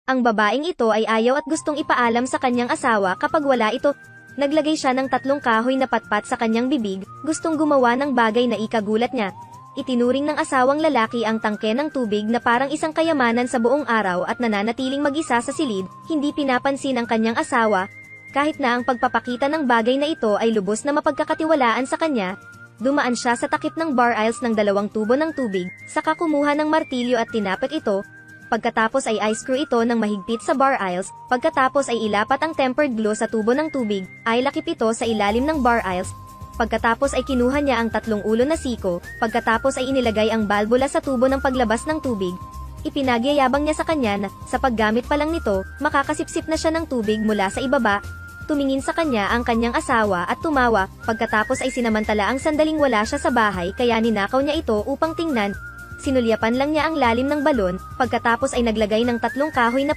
Ang babaeng ito ay ayaw at gustong ipaalam sa kanyang asawa kapag wala ito. Naglagay siya ng 3 kahoy na patpat sa kanyang bibig, gustong gumawa ng bagay na ikagulat niya. Itinuring ng asawang lalaki ang tangke ng tubig na parang isang kayamanan sa buong araw at nananatiling mag-isa sa silid, hindi pinapansin ang kanyang asawa. Kahit na ang pagpapakita ng bagay na ito ay lubos na mapagkakatiwalaan sa kanya, dumaan siya sa takip ng bar aisles ng 2 tubo ng tubig, saka kumuha ng martilyo at tinapik ito. Pagkatapos ay i-screw ito ng mahigpit sa bar aisles, pagkatapos ay ilapat ang tempered glue sa tubo ng tubig, ay lakip ito sa ilalim ng bar aisles. Pagkatapos ay kinuha niya ang 3 ulo na siko, pagkatapos ay inilagay ang balbula sa tubo ng paglabas ng tubig. Ipinagyayabang niya sa kanya na, sa paggamit pa lang nito, makakasipsip na siya ng tubig mula sa ibaba. Tumingin sa kanya ang kanyang asawa at tumawa, pagkatapos ay sinamantala ang sandaling wala siya sa bahay kaya ninakaw niya ito upang tingnan. Sinulyapan lang niya ang lalim ng balon, pagkatapos ay naglagay ng 3 kahoy na